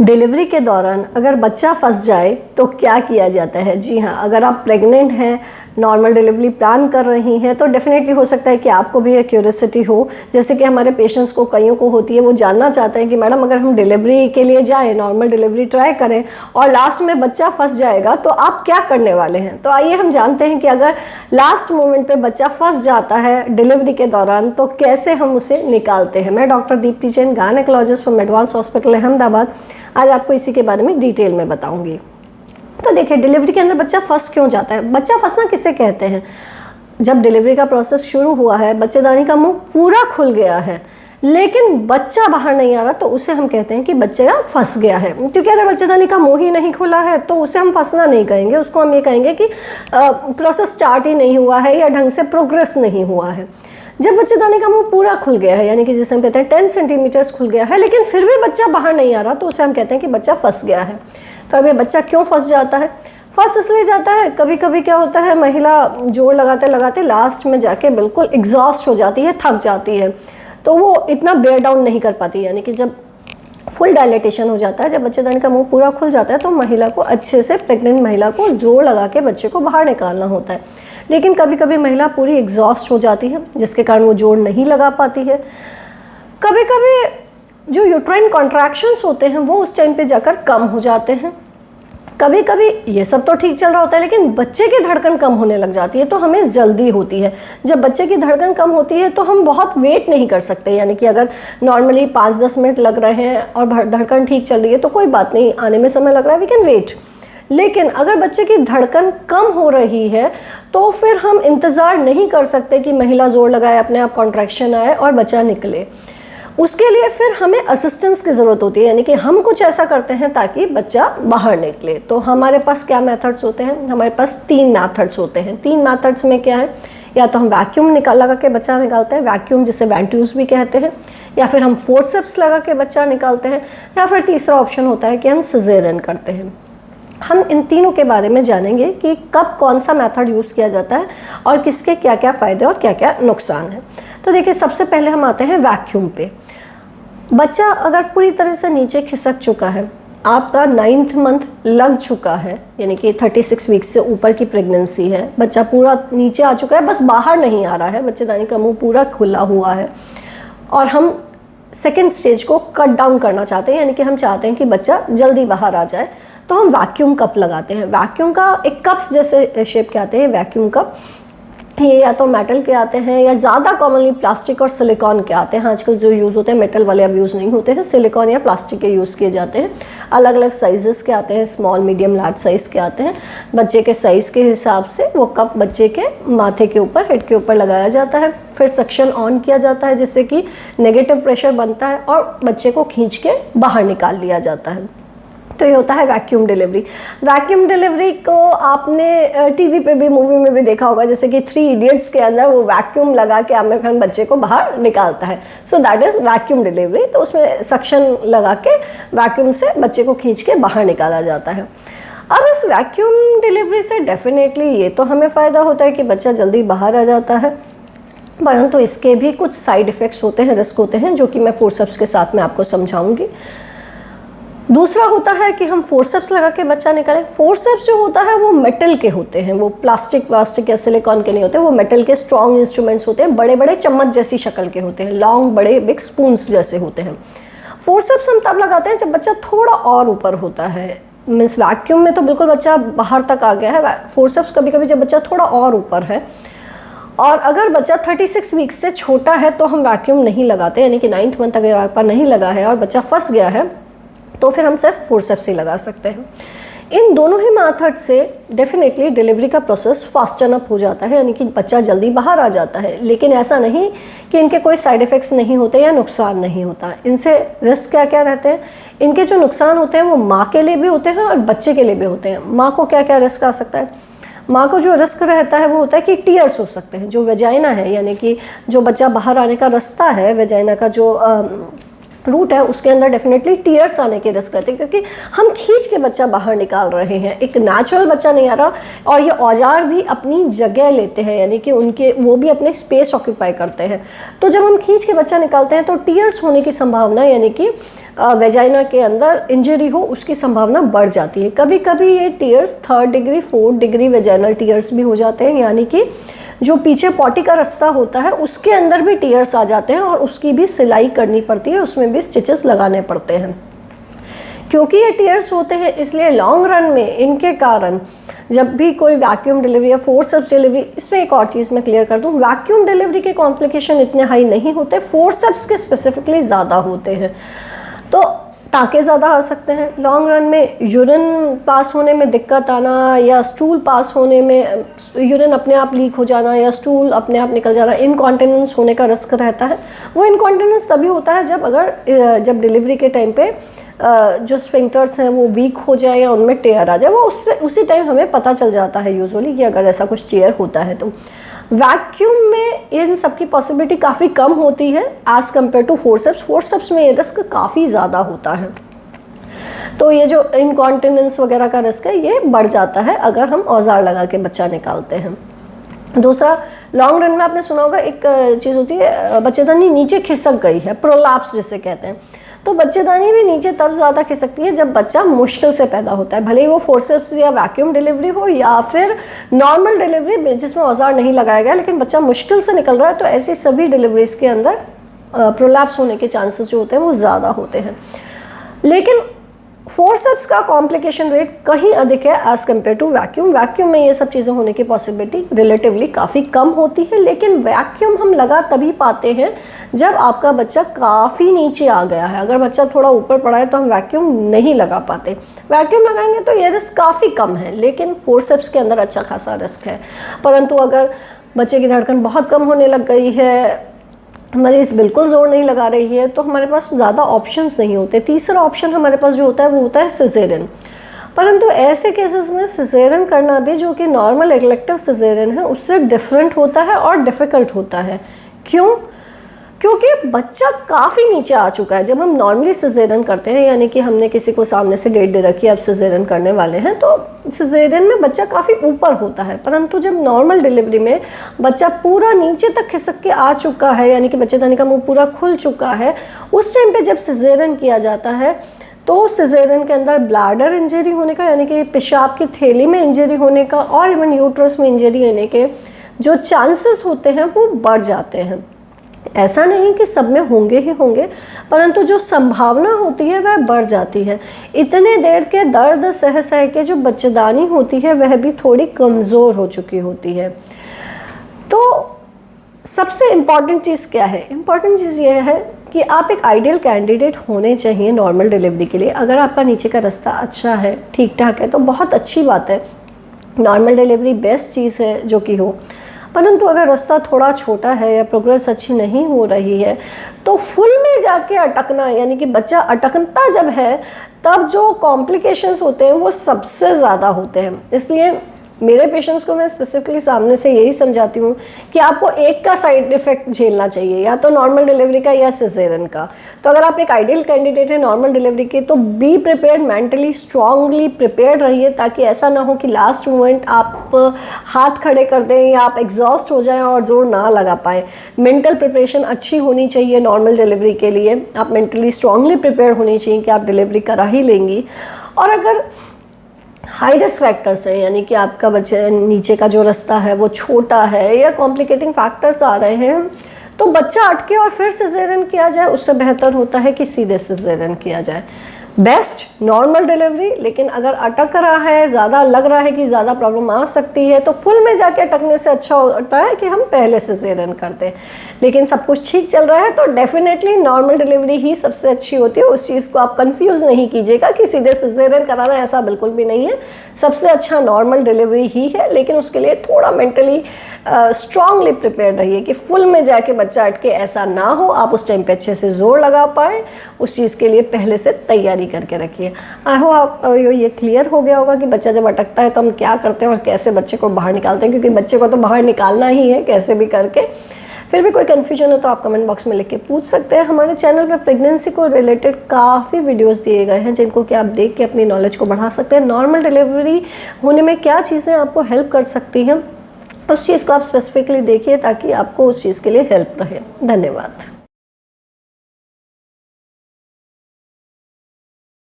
Delivery के दौरान अगर बच्चा फंस जाए तो क्या किया जाता है? जी हाँ, अगर आप प्रेग्नेंट हैं, नॉर्मल डिलीवरी प्लान कर रही हैं, तो डेफिनेटली हो सकता है कि आपको भी एक क्यूरियोसिटी हो, जैसे कि हमारे पेशेंट्स को कईयों को होती है। वो जानना चाहते हैं कि मैडम अगर हम डिलीवरी के लिए जाएं, नॉर्मल डिलीवरी ट्राई करें और लास्ट में बच्चा फंस जाएगा तो आप क्या करने वाले हैं? तो आइए हम जानते हैं कि अगर लास्ट मोमेंट पे बच्चा फंस जाता है डिलीवरी के दौरान तो कैसे हम उसे निकालते हैं। मैं doctor Deepti Jain, gynaecologist from advance hospital Ahmedabad, आज आपको इसी के बारे में डिटेल में बताऊंगी। तो देखिए, डिलीवरी के अंदर बच्चा फंस क्यों जाता है? बच्चा फंसना किसे कहते हैं? जब डिलीवरी का प्रोसेस शुरू हुआ है, बच्चेदानी का मुंह पूरा खुल गया है लेकिन बच्चा बाहर नहीं आ रहा, तो उसे हम कहते हैं कि बच्चा फंस गया है। क्योंकि अगर बच्चेदानी का मुंह ही नहीं खुला है तो उसे हम फंसना नहीं कहेंगे, उसको हम ये कहेंगे कि प्रोसेस स्टार्ट ही नहीं हुआ है या ढंग से प्रोग्रेस नहीं हुआ है। जब बच्चेदानी का मुंह पूरा खुल गया है, यानी कि जिसे हम कहते हैं 10 सेंटीमीटर्स खुल गया है, लेकिन फिर भी बच्चा बाहर नहीं आ रहा, तो उसे हम कहते हैं कि बच्चा फंस गया है। तो अब ये बच्चा क्यों फंस जाता है? फंस इसलिए जाता है, कभी कभी क्या होता है, महिला जोर लगाते लगाते लास्ट में जाके बिल्कुल एग्जॉस्ट हो जाती है, थक जाती है, तो वो इतना बेयर डाउन नहीं कर पाती। यानी कि जब फुल डायलेटेशन हो जाता है, जब बच्चेदानी का मुंह पूरा खुल जाता है, तो महिला को अच्छे से, प्रेग्नेंट महिला को जोर लगा के बच्चे को बाहर निकालना होता है। लेकिन कभी कभी महिला पूरी एग्जॉस्ट हो जाती है, जिसके कारण वो जोर नहीं लगा पाती है। कभी कभी जो यूट्राइन कॉन्ट्रैक्शंस होते हैं वो उस टाइम पे जाकर कम हो जाते हैं। कभी कभी ये सब तो ठीक चल रहा होता है, लेकिन बच्चे की धड़कन कम होने लग जाती है, तो हमें जल्दी होती है। जब बच्चे की धड़कन कम होती है तो हम बहुत वेट नहीं कर सकते। यानी कि अगर नॉर्मली 5-10 मिनट लग रहे हैं और धड़कन ठीक चल रही है तो कोई बात नहीं, आने में समय लग रहा है, वी कैन वेट। लेकिन अगर बच्चे की धड़कन कम हो रही है तो फिर हम इंतज़ार नहीं कर सकते कि महिला जोर लगाए, अपने आप कॉन्ट्रैक्शन आए और बच्चा निकले। उसके लिए फिर हमें असिस्टेंस की ज़रूरत होती है, यानी कि हम कुछ ऐसा करते हैं ताकि बच्चा बाहर निकले। तो हमारे पास क्या मेथड्स होते हैं? हमारे पास 3 मेथड्स होते हैं। 3 मेथड्स में क्या है? या तो हम वैक्यूम लगा के बच्चा निकालते हैं, वैक्यूम जिसे वेंट्यूज भी कहते हैं, या फिर हम फोर्सेप्स लगा के बच्चा निकालते हैं, या फिर तीसरा ऑप्शन होता है कि हम सिजेरियन करते हैं। हम इन तीनों के बारे में जानेंगे कि कब कौन सा मेथड यूज़ किया जाता है और किसके क्या क्या फ़ायदे और क्या क्या नुकसान है। तो देखिए, सबसे पहले हम आते हैं वैक्यूम पे। बच्चा अगर पूरी तरह से नीचे खिसक चुका है, आपका 9th मंथ लग चुका है, यानी कि 36 वीक्स से ऊपर की प्रेगनेंसी है, बच्चा पूरा नीचे आ चुका है, बस बाहर नहीं आ रहा है, बच्चेदानी का मुंह पूरा खुला हुआ है और हम सेकेंड स्टेज को कट डाउन करना चाहते हैं, यानी कि हम चाहते हैं कि बच्चा जल्दी बाहर आ जाए, तो हम वैक्यूम कप लगाते हैं। वैक्यूम का एक कप्स जैसे शेप के आते हैं वैक्यूम कप, ये या तो मेटल के आते हैं या ज़्यादा कॉमनली प्लास्टिक और सिलिकॉन के आते हैं। आजकल जो यूज़ होते हैं मेटल वाले अब यूज़ नहीं होते हैं, सिलिकॉन या प्लास्टिक के यूज़ किए जाते हैं। अलग अलग साइज़ेस के आते हैं, स्मॉल, मीडियम, लार्ज साइज़ के आते हैं। बच्चे के साइज़ के हिसाब से वो कप बच्चे के माथे के ऊपर, हेड के ऊपर लगाया जाता है, फिर सक्शन ऑन किया जाता है जिससे कि नेगेटिव प्रेशर बनता है और बच्चे को खींच के बाहर निकाल लिया जाता है। तो ये होता है वैक्यूम डिलीवरी। वैक्यूम डिलीवरी को आपने टीवी पे भी, मूवी में भी देखा होगा, जैसे कि 3 इडियट्स के अंदर वो वैक्यूम लगा के आमिर खान बच्चे को बाहर निकालता है। So that is vacuum delivery. तो उसमें सक्शन लगा के वैक्यूम से बच्चे को खींच के बाहर निकाला जाता है। अब इस वैक्यूम डिलीवरी से डेफिनेटली ये तो हमें फ़ायदा होता है कि बच्चा जल्दी बाहर आ जाता है, परंतु इसके भी कुछ साइड इफ़ेक्ट्स होते हैं, रिस्क होते हैं, जो कि मैं फोर्सेप्स के साथ में आपको समझाऊंगी। दूसरा होता है कि हम फोर्सेप्स लगा के बच्चा निकालें। फोर्सेप्स जो होता है वो मेटल के होते हैं, वो प्लास्टिक या सिलिकॉन के नहीं होते, वो मेटल के स्ट्रॉन्ग इंस्ट्रूमेंट्स होते हैं, बड़े बड़े चम्मच जैसी शक्ल के होते हैं, लॉन्ग बड़े बिग स्पून्स जैसे होते हैं। फोर्सेप्स हम तब लगाते हैं जब बच्चा थोड़ा और ऊपर होता है, मीन्स वैक्यूम में तो बिल्कुल बच्चा बाहर तक आ गया है, फोर्सेप्स कभी कभी जब बच्चा थोड़ा और ऊपर है। और अगर बच्चा 36 वीक्स से छोटा है तो हम वैक्यूम नहीं लगाते, यानी कि 9th मंथ अगर आपका नहीं लगा है और बच्चा फंस गया है तो फिर हम सिर्फ फोर्सेप्स ही लगा सकते हैं। इन दोनों ही मेथड से डेफिनेटली डिलीवरी का प्रोसेस फास्टन अप हो जाता है, यानी कि बच्चा जल्दी बाहर आ जाता है। लेकिन ऐसा नहीं कि इनके कोई साइड इफ़ेक्ट्स नहीं होते या नुकसान नहीं होता। इनसे रिस्क क्या क्या रहते हैं? इनके जो नुकसान होते हैं वो माँ के लिए भी होते हैं और बच्चे के लिए भी होते हैं। माँ को क्या क्या रिस्क आ सकता है? माँ को जो रिस्क रहता है वो होता है कि टीयर्स हो सकते हैं। जो वेजाइना है, यानी कि जो बच्चा बाहर आने का रास्ता है, वेजाइना का जो रूट है उसके अंदर डेफिनेटली टीयर्स आने के रिस्क रहते हैं, क्योंकि हम खींच के बच्चा बाहर निकाल रहे हैं, एक नेचुरल बच्चा नहीं आ रहा। और ये औजार भी अपनी जगह लेते हैं, यानी कि उनके वो भी अपने स्पेस ऑक्यूपाई करते हैं। तो जब हम खींच के बच्चा निकालते हैं तो टीयर्स होने की संभावना, यानी कि वेजाइना के अंदर इंजरी हो उसकी संभावना बढ़ जाती है। कभी कभी ये tears 3rd degree 4th degree vaginal tears भी हो जाते हैं, यानी कि जो पीछे पॉटी का रास्ता होता है उसके अंदर भी टीयर्स आ जाते हैं और उसकी भी सिलाई करनी पड़ती है, उसमें भी स्टिचेस लगाने पड़ते हैं। क्योंकि ये टीयर्स होते हैं इसलिए लॉन्ग रन में इनके कारण जब भी कोई वैक्यूम डिलीवरी या फोर्सेप्स डिलीवरी, इसमें एक और चीज़ मैं क्लियर कर दूं, वैक्यूम डिलीवरी के कॉम्प्लिकेशन इतने हाई नहीं होते, फोर्सेप्स के स्पेसिफिकली ज़्यादा होते हैं। तो टाँके ज़्यादा आ सकते हैं लॉन्ग रन में, यूरिन पास होने में दिक्कत आना या स्टूल पास होने में यूरिन अपने आप लीक हो जाना या स्टूल अपने आप निकल जाना, इनकॉन्टिनेंस होने का रिस्क रहता है। वो इनकॉन्टिनेंस तभी होता है जब डिलीवरी के टाइम पे जो स्फिंक्टर्स हैं वो वीक हो जाए या उनमें टेयर आ जाए, वो उसी टाइम हमें पता चल जाता है यूजुअली कि अगर ऐसा कुछ टेयर होता है। तो वैक्यूम में इन सब की पॉसिबिलिटी काफ़ी कम होती है एज़ कम्पेयर टू फोर्सेप्स में ये रिस्क काफ़ी ज़्यादा होता है। तो ये जो इनकॉन्टिनेंस वगैरह का रिस्क है ये बढ़ जाता है अगर हम औजार लगा के बच्चा निकालते हैं। दूसरा, लॉन्ग रन में आपने सुना होगा एक चीज़ होती है, बच्चेदानी नीचे खिसक गई है, प्रोलैप्स जिसे कहते हैं। तो बच्चेदानी भी नीचे तब ज़्यादा खिसकती है जब बच्चा मुश्किल से पैदा होता है, भले ही वो फोर्सेप्स या वैक्यूम डिलीवरी हो या फिर नॉर्मल डिलीवरी जिसमें औजार नहीं लगाया गया, लेकिन बच्चा मुश्किल से निकल रहा है। तो ऐसी सभी डिलीवरीज़ के अंदर प्रोलैप्स होने के चांसेस जो होते हैं वो ज़्यादा होते हैं। लेकिन फोर्सेप्स का कॉम्प्लिकेशन रेट कहीं अधिक है एज़ कम्पेयर टू वैक्यूम में ये सब चीज़ें होने की पॉसिबिलिटी रिलेटिवली काफ़ी कम होती है। लेकिन वैक्यूम हम लगा तभी पाते हैं जब आपका बच्चा काफ़ी नीचे आ गया है। अगर बच्चा थोड़ा ऊपर पड़ा है तो हम वैक्यूम नहीं लगा पाते। वैक्यूम लगाएंगे तो ये रिस्क काफ़ी कम है, लेकिन फोर्सेप्स के अंदर अच्छा खासा रिस्क है। परंतु अगर बच्चे की धड़कन बहुत कम होने लग गई है, मरीज बिल्कुल जोर नहीं लगा रही है, तो हमारे पास ज़्यादा ऑप्शंस नहीं होते। तीसरा ऑप्शन हमारे पास जो होता है वो होता है सिजेरियन। परंतु ऐसे केसेस में सिजेरियन करना भी, जो कि नॉर्मल इलेक्टिव सिजेरियन है, उससे डिफरेंट होता है और डिफ़िकल्ट होता है। क्यों? क्योंकि बच्चा काफ़ी नीचे आ चुका है। जब हम नॉर्मली सिजेरियन करते हैं, यानी कि हमने किसी को सामने से डेट दे रखी है, अब सिजेरियन करने वाले हैं, तो सिजेरियन में बच्चा काफ़ी ऊपर होता है। परंतु जब नॉर्मल डिलीवरी में बच्चा पूरा नीचे तक खिसक के आ चुका है, यानी कि बच्चेदानी का मुंह पूरा खुल चुका है, उस टाइम पे जब सिजेरियन किया जाता है तो सिजेरियन के अंदर ब्लैडर इंजरी होने का, यानी कि पेशाब की थैली में इंजरी होने का और इवन यूट्रस में इंजरी होने के जो चांसेस होते हैं वो बढ़ जाते हैं। ऐसा नहीं कि सब में होंगे ही होंगे, परंतु जो संभावना होती है वह बढ़ जाती है। इतने देर के दर्द सह के जो बच्चेदानी होती है वह भी थोड़ी कमज़ोर हो चुकी होती है। तो सबसे इम्पॉर्टेंट चीज़ क्या है? इम्पॉर्टेंट चीज़ यह है कि आप एक आइडियल कैंडिडेट होने चाहिए नॉर्मल डिलीवरी के लिए। अगर आपका नीचे का रास्ता अच्छा है, ठीक ठाक है, तो बहुत अच्छी बात है, नॉर्मल डिलीवरी बेस्ट चीज़ है जो कि हो। परंतु अगर रास्ता थोड़ा छोटा है या प्रोग्रेस अच्छी नहीं हो रही है, तो फुल में जाके अटकना, यानी कि बच्चा अटकता जब है तब जो कॉम्प्लिकेशंस होते हैं वो सबसे ज़्यादा होते हैं। इसलिए मेरे पेशेंट्स को मैं स्पेसिफिकली सामने से यही समझाती हूँ कि आपको एक का साइड इफ़ेक्ट झेलना चाहिए, या तो नॉर्मल डिलीवरी का या सिजेरियन का। तो अगर आप एक आइडियल कैंडिडेट है नॉर्मल डिलीवरी के, तो be prepared, mentally strongly prepared रहिए, ताकि ऐसा ना हो कि लास्ट मोमेंट आप हाथ खड़े कर दें या आप एग्जॉस्ट हो जाएं और जोर ना लगा पाएँ। मेंटल प्रिपरेशन अच्छी होनी चाहिए नॉर्मल डिलीवरी के लिए। आप मेंटली स्ट्रांगली प्रिपेयर होनी चाहिए कि आप डिलीवरी करा ही लेंगी। और अगर हाई रिस्क फैक्टर्स है, यानी कि आपका बच्चे नीचे का जो रास्ता है वो छोटा है या कॉम्प्लिकेटिंग फैक्टर्स आ रहे हैं, तो बच्चा अटके और फिर सिजेरियन किया जाए, उससे बेहतर होता है कि सीधे सिजेरियन किया जाए। बेस्ट नॉर्मल डिलीवरी, लेकिन अगर अटक रहा है, ज़्यादा लग रहा है कि ज़्यादा प्रॉब्लम आ सकती है, तो फुल में जाके अटकने से अच्छा होता है कि हम पहले सिजेरियन करते हैं। लेकिन सब कुछ ठीक चल रहा है तो डेफिनेटली नॉर्मल डिलीवरी ही सबसे अच्छी होती है। उस चीज़ को आप कंफ्यूज नहीं कीजिएगा कि सीधे सिजेरियन कराना, ऐसा बिल्कुल भी नहीं है। सबसे अच्छा नॉर्मल डिलीवरी ही है, लेकिन उसके लिए थोड़ा मेंटली स्ट्रांगली प्रिपेयर रहिए कि फुल में जाके बच्चा अटके, ऐसा ना हो। आप उस टाइम पे अच्छे से जोर लगा पाए, उस चीज़ के लिए पहले से तैयारी करके रखिए। आई होप आप ये क्लियर हो गया होगा कि बच्चा जब अटकता है तो हम क्या करते हैं और कैसे बच्चे को बाहर निकालते हैं, क्योंकि बच्चे को तो बाहर निकालना ही है कैसे भी करके। फिर भी कोई कन्फ्यूजन हो तो आप कमेंट बॉक्स में लिख के पूछ सकते हैं। हमारे चैनल पर प्रेगनेंसी को रिलेटेड काफ़ी वीडियोस दिए गए हैं जिनको कि आप देख के अपनी नॉलेज को बढ़ा सकते हैं। नॉर्मल डिलीवरी होने में क्या चीज़ें आपको हेल्प कर सकती हैं, उस चीज़ को आप स्पेसिफिकली देखिए ताकि आपको उस चीज़ के लिए हेल्प रहे। धन्यवाद।